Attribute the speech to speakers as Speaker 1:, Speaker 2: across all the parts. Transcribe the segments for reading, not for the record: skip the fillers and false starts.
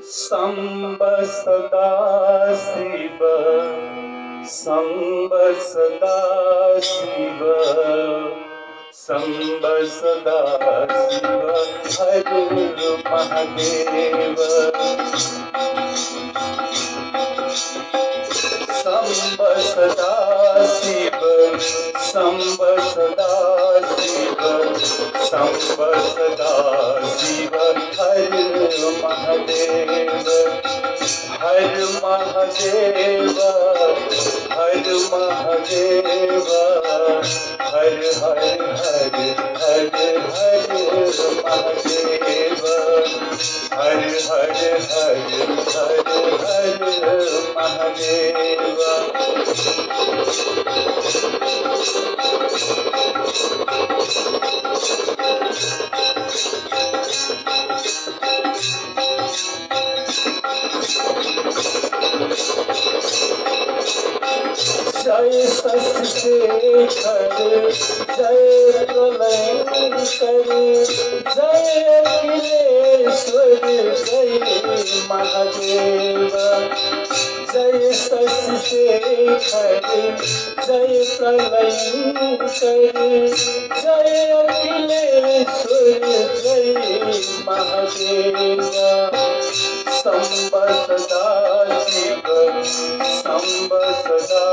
Speaker 1: संब सदा शिव संब सदा शिव संब सदा शिव हर महादेव संब सदा शिव संब सदा शिव संब सदा शिव हर महादेव हर महादेव हर महादेव हर हर हर हर हर महादेव हर हर हर हर हर महादेव जय शशिशेखर जय प्रलयंकर जय अखिलेश्वर जय महादेव जय शशिशेखर जय प्रलयंकर जय अखिलेश्वर जय महादेव संब सदा शिव संब सदा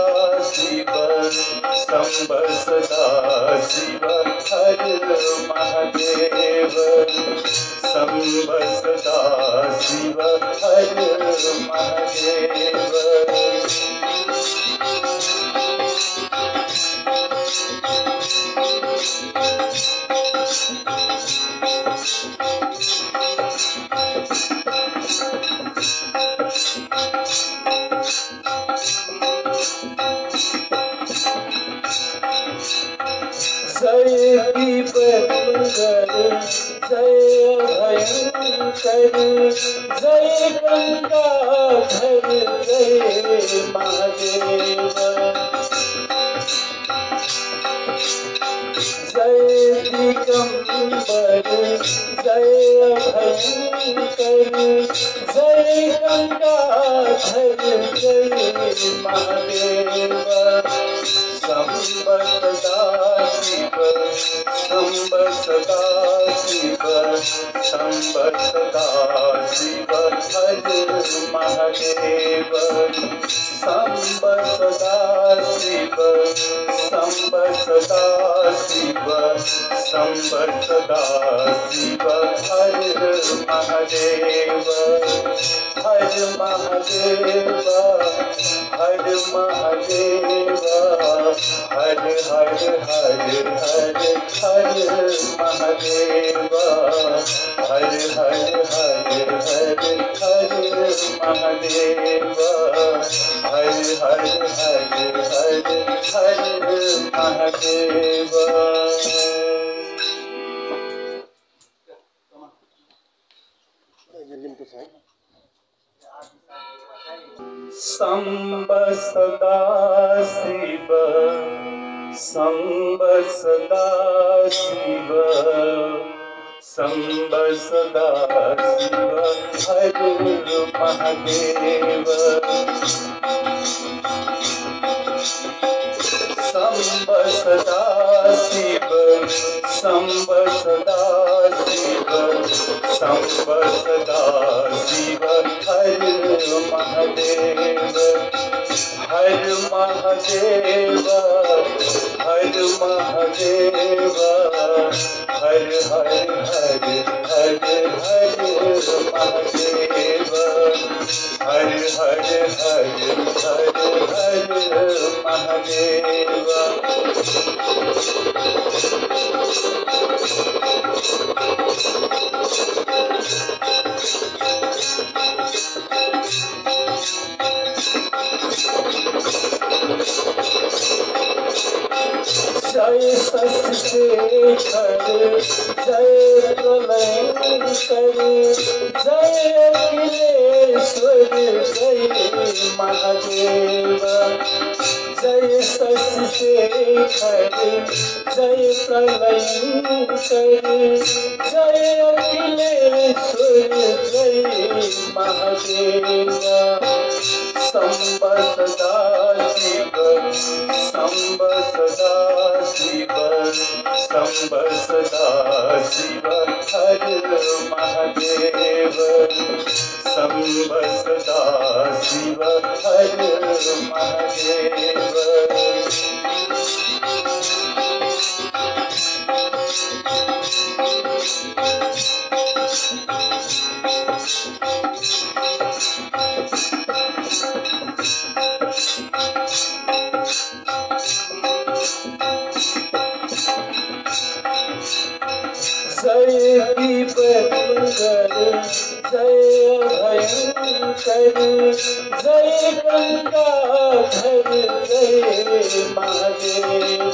Speaker 1: शिव संब सदा शिव हर महादेव संब सदा शिव हर महादेव जय दीपंकर जय भयंकर जय गंगाधर जय महादेव जय दिगंबर जय भयंकर जय गंगाधर जय महादेव संब सदा शिव संब सदा शिव संब सदा शिव हर महादेव संब सदा शिव संब सदा शिव संब सदा शिव हर महादेव हर महादेव हर महादेव हर हर हर हर हर महादेव हर हर हर हर हर महादेव हर हर हर हर हर महादेव संब सदा शिव संब सदा शिव संब सदा शिव हर महादेव संब सदा शिव संब सदा शिव संब सदा शिव हर महादेव हर महादेव हर महादेव हर हर हर हर हर महादेव हर हर हर हर हर महादेव जय शशिशेखर जय प्रलयंकर जय अखिलेश्वर जय महादेव जय शशिशेखर जय प्रलयंकर जय अखिलेश्वर जय महादेव शंभ सदा शिव शंभ सदा शिव शंभ सदा शिव हर महादेव शंभ सदा शिव हर महादेव जय दीपंकर जय भयंकर जय गंगाधर जय महादेव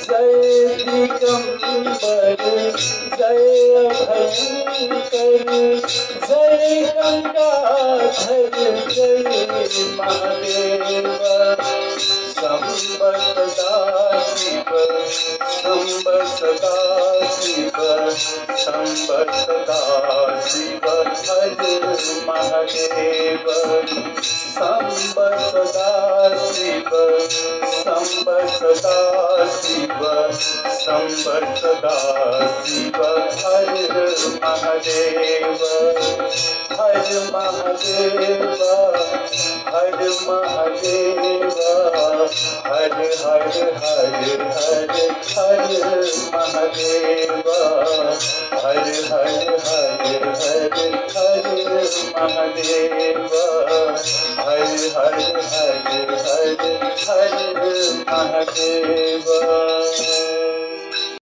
Speaker 1: जय दिगंबर जय भयंकर जय गंगाधर जय महादेव शंभ सदा शिव शंभ सदा शिव शंभ सदा शिव हर महादेव शंभ सदा शिव शंभ सदा शिव शंभ सदा शिव हर महादेव हर महादेव हर महादेव हर हर हर हर हर महादेव हर हर हर हर हर महादेव हर हर हर हर हर महादेव